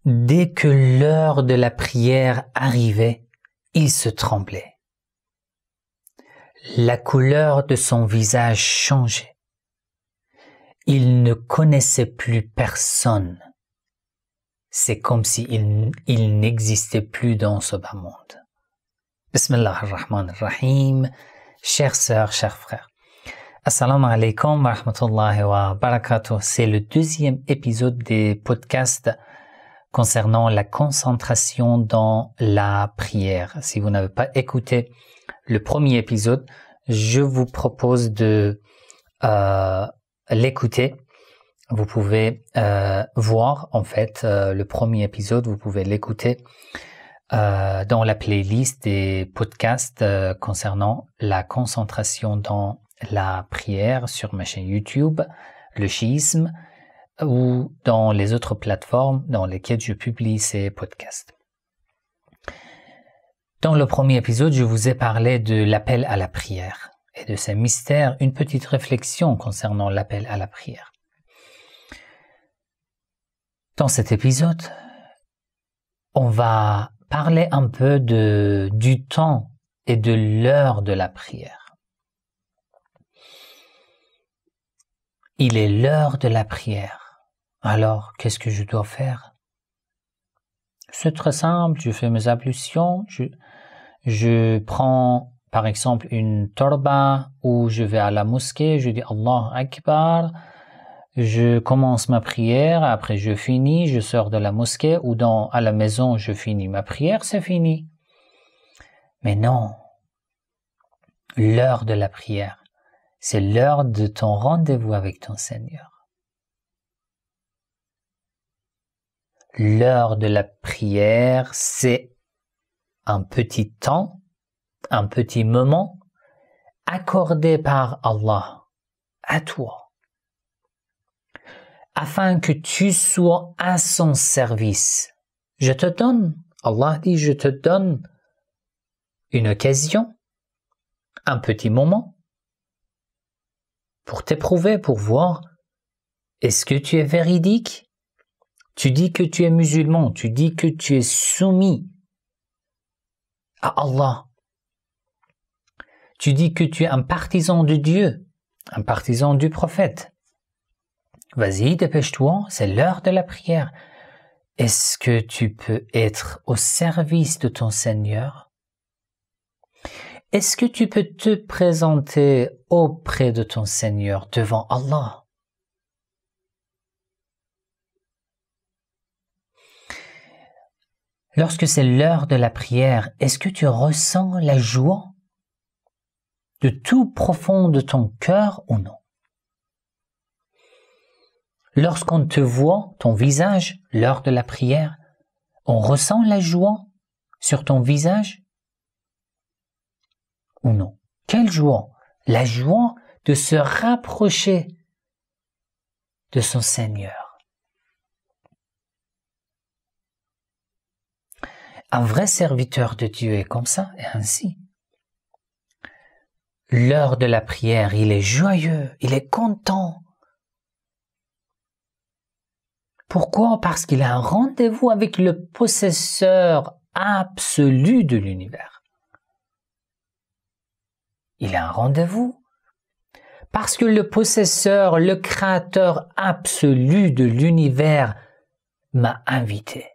Dès que l'heure de la prière arrivait, il se tremblait. La couleur de son visage changeait. Il ne connaissait plus personne. C'est comme s'il n'existait plus dans ce bas monde. Bismillah ar-Rahman ar-Rahim. Chères sœurs, chers frères. Assalamu alaikum wa rahmatullahi wa barakatuh. C'est le deuxième épisode des podcasts concernant la concentration dans la prière. Si vous n'avez pas écouté le premier épisode, je vous propose de l'écouter. Vous pouvez voir en fait le premier épisode, vous pouvez l'écouter dans la playlist des podcasts concernant la concentration dans la prière sur ma chaîne YouTube, le chiisme, ou dans les autres plateformes dans lesquelles je publie ces podcasts. Dans le premier épisode, je vous ai parlé de l'appel à la prière et de ses mystères, une petite réflexion concernant l'appel à la prière. Dans cet épisode, on va parler un peu du temps et de l'heure de la prière. Il est l'heure de la prière. Alors, qu'est-ce que je dois faire? C'est très simple, je fais mes ablutions, je prends par exemple une torba ou je vais à la mosquée, je dis Allah Akbar, je commence ma prière, après je finis, je sors de la mosquée ou à la maison je finis ma prière, c'est fini. Mais non, l'heure de la prière, c'est l'heure de ton rendez-vous avec ton Seigneur. L'heure de la prière, c'est un petit temps, un petit moment accordé par Allah à toi, afin que tu sois à son service. Je te donne, Allah dit, je te donne une occasion, un petit moment, pour t'éprouver, pour voir, est-ce que tu es véridique? Tu dis que tu es musulman, tu dis que tu es soumis à Allah. Tu dis que tu es un partisan de Dieu, un partisan du prophète. Vas-y, dépêche-toi, c'est l'heure de la prière. Est-ce que tu peux être au service de ton Seigneur? Est-ce que tu peux te présenter auprès de ton Seigneur devant Allah? Lorsque c'est l'heure de la prière, est-ce que tu ressens la joie de tout profond de ton cœur ou non? Lorsqu'on te voit, ton visage, l'heure de la prière, on ressent la joie sur ton visage ou non? Quelle joie? La joie de se rapprocher de son Seigneur. Un vrai serviteur de Dieu est comme ça et ainsi. L'heure de la prière, il est joyeux, il est content. Pourquoi? Parce qu'il a un rendez-vous avec le possesseur absolu de l'univers. Il a un rendez-vous. Parce que le possesseur, le créateur absolu de l'univers m'a invité.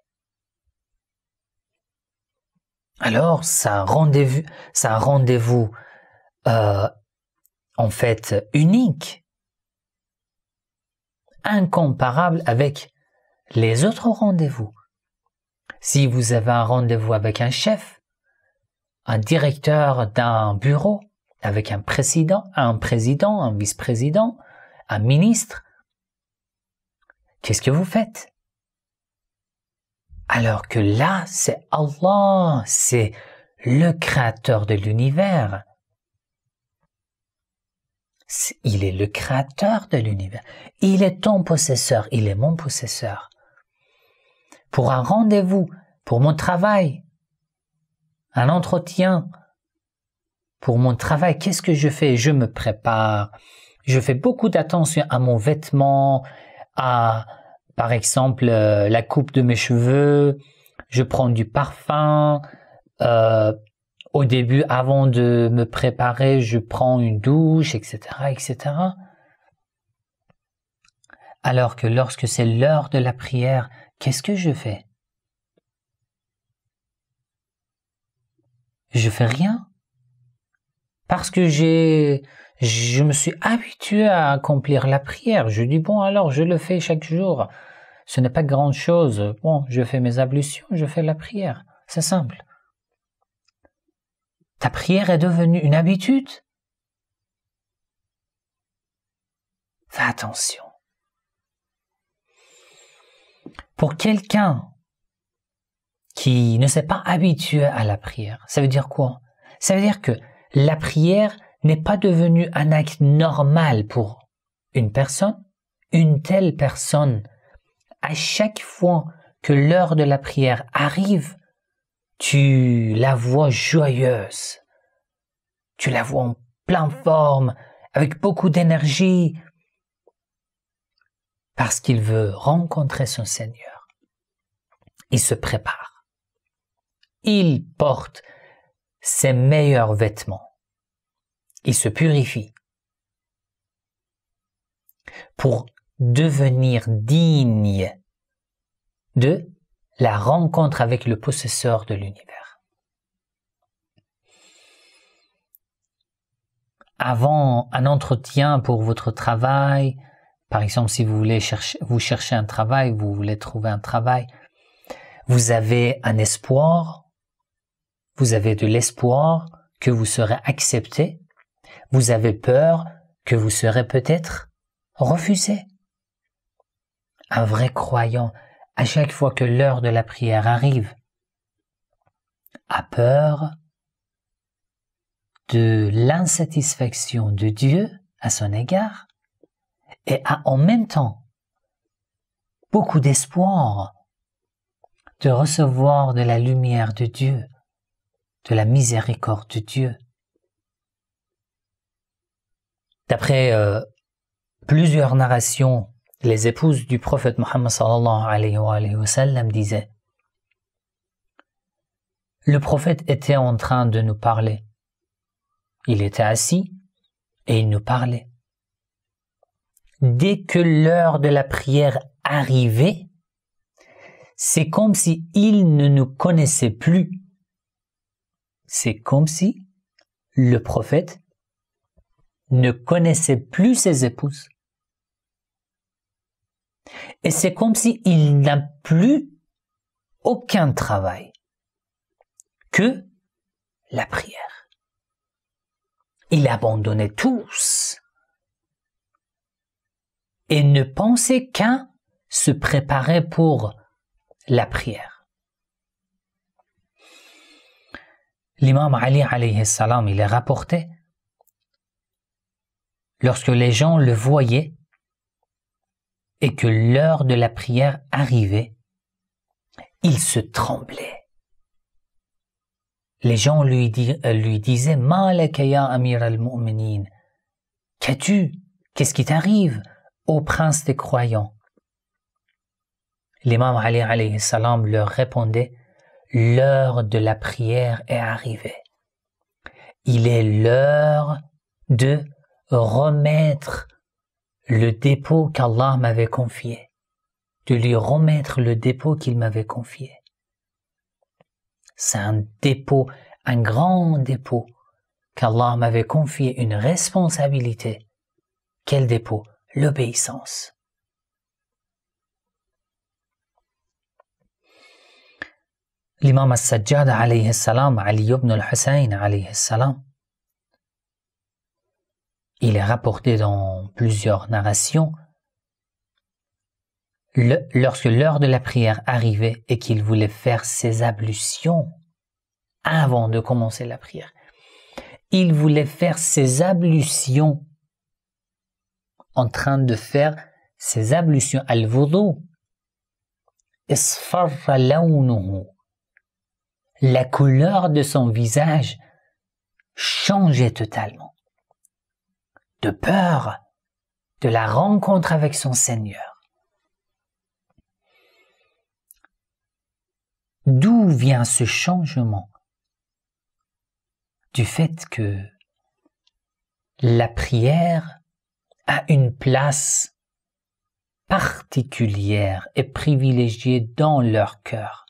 Alors, c'est un rendez-vous en fait unique, incomparable avec les autres rendez-vous. Si vous avez un rendez-vous avec un chef, un directeur d'un bureau, avec un président, un vice-président, un ministre, qu'est-ce que vous faites? Alors que là, c'est Allah, c'est le créateur de l'univers. Il est le créateur de l'univers. Il est ton possesseur, il est mon possesseur. Pour un rendez-vous, pour mon travail, un entretien, pour mon travail, qu'est-ce que je fais? Je me prépare, je fais beaucoup d'attention à mon vêtement, à par exemple, la coupe de mes cheveux, je prends du parfum, au début, avant de me préparer, je prends une douche, etc., etc. Alors que lorsque c'est l'heure de la prière, qu'est-ce que je fais? Je fais rien. Parce que je me suis habitué à accomplir la prière. Je dis, bon, alors je le fais chaque jour. Ce n'est pas grand chose. Bon, je fais mes ablutions, je fais la prière. C'est simple. Ta prière est devenue une habitude. Fais attention. Pour quelqu'un qui ne s'est pas habitué à la prière, ça veut dire quoi? Ça veut dire que la prière n'est pas devenue un acte normal pour une personne. Une telle personne, à chaque fois que l'heure de la prière arrive, tu la vois joyeuse, tu la vois en pleine forme, avec beaucoup d'énergie, parce qu'il veut rencontrer son Seigneur. Il se prépare. Il porte ses meilleurs vêtements. Il se purifie pour devenir digne de la rencontre avec le possesseur de l'univers. Avant un entretien pour votre travail, par exemple si vous cherchez un travail, vous voulez trouver un travail, vous avez un espoir, vous avez de l'espoir que vous serez accepté, vous avez peur que vous serez peut-être refusé. Un vrai croyant, à chaque fois que l'heure de la prière arrive, a peur de l'insatisfaction de Dieu à son égard et a en même temps beaucoup d'espoir de recevoir de la lumière de Dieu, de la miséricorde de Dieu. D'après plusieurs narrations, les épouses du prophète Mohammed sallallahu alayhi wa sallam disaient: le prophète était en train de nous parler. Il était assis et il nous parlait. Dès que l'heure de la prière arrivait, c'est comme si il ne nous connaissait plus. C'est comme si le prophète ne connaissait plus ses épouses. Et c'est comme s'il n'a plus aucun travail que la prière. Il abandonnait tous et ne pensait qu'à se préparer pour la prière. L'imam Ali alayhi salam, il est rapporté, lorsque les gens le voyaient et que l'heure de la prière arrivait, il se tremblait. Les gens lui disaient: Ma laka ya amir al-mu'minin, qu'as-tu? Qu'est-ce qui t'arrive, ô prince des croyants? L'imam Ali alayhi salam leur répondait: l'heure de la prière est arrivée. Il est l'heure de remettre le dépôt qu'Allah m'avait confié, de lui remettre le dépôt qu'il m'avait confié. C'est un dépôt, un grand dépôt qu'Allah m'avait confié, une responsabilité. Quel dépôt? L'obéissance. L'imam al-Sajjad alayhi salam, Ali ibn al-Hussein alayhi salam, il est rapporté dans plusieurs narrations, lorsque l'heure de la prière arrivait et qu'il voulait faire ses ablutions avant de commencer la prière, il voulait faire ses ablutions en train de faire ses ablutions al-wudu. Isfarra lawnuhu, la couleur de son visage changeait totalement, de peur de la rencontre avec son Seigneur. D'où vient ce changement? Du fait que la prière a une place particulière et privilégiée dans leur cœur.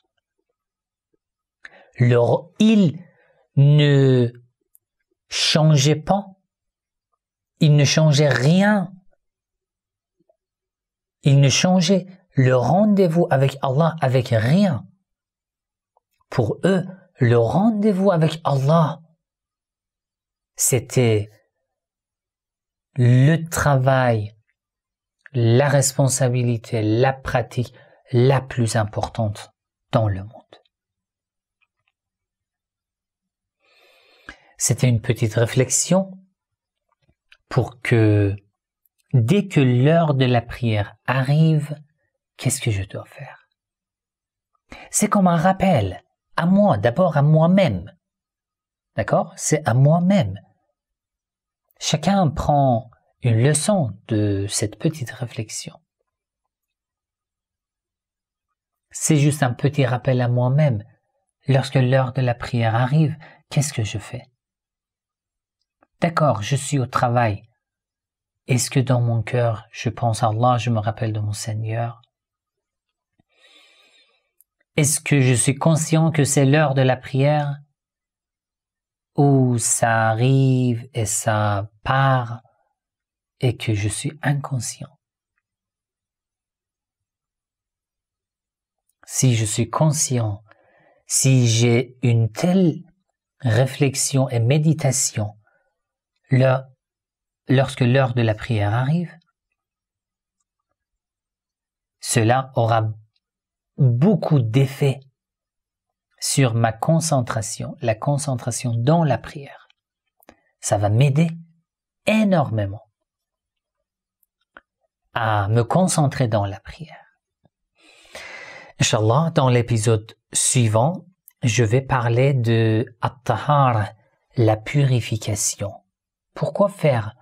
Ils ne changeaient pas, ils ne changeaient rien, ils ne changeaient le rendez-vous avec Allah avec rien. Pour eux, le rendez-vous avec Allah, c'était le travail, la responsabilité, la pratique la plus importante dans le monde. C'était une petite réflexion pour que dès que l'heure de la prière arrive, qu'est-ce que je dois faire? C'est comme un rappel à moi, d'abord à moi-même. D'accord? C'est à moi-même. Chacun prend une leçon de cette petite réflexion. C'est juste un petit rappel à moi-même. Lorsque l'heure de la prière arrive, qu'est-ce que je fais? D'accord, je suis au travail. Est-ce que dans mon cœur, je pense à Allah, je me rappelle de mon Seigneur? Est-ce que je suis conscient que c'est l'heure de la prière? Ou ça arrive et ça part et que je suis inconscient? Si je suis conscient, si j'ai une telle réflexion et méditation lorsque l'heure de la prière arrive, cela aura beaucoup d'effets sur ma concentration, la concentration dans la prière. Ça va m'aider énormément à me concentrer dans la prière. Inch'Allah, dans l'épisode suivant, je vais parler de at-tahara, la purification. Pourquoi faire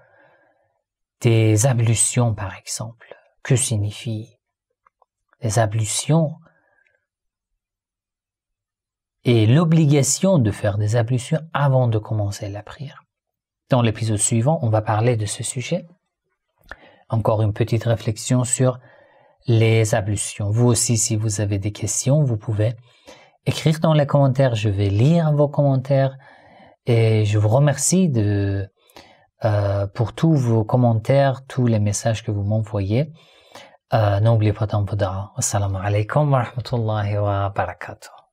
des ablutions, par exemple? Que signifient les ablutions? Et l'obligation de faire des ablutions avant de commencer la prière. Dans l'épisode suivant, on va parler de ce sujet. Encore une petite réflexion sur les ablutions. Vous aussi, si vous avez des questions, vous pouvez écrire dans les commentaires. Je vais lire vos commentaires et je vous remercie pour tous vos commentaires, tous les messages que vous m'envoyez. N'oubliez pas d'en vous dire. Assalamu alaikum wa rahmatullahi wa barakatuh.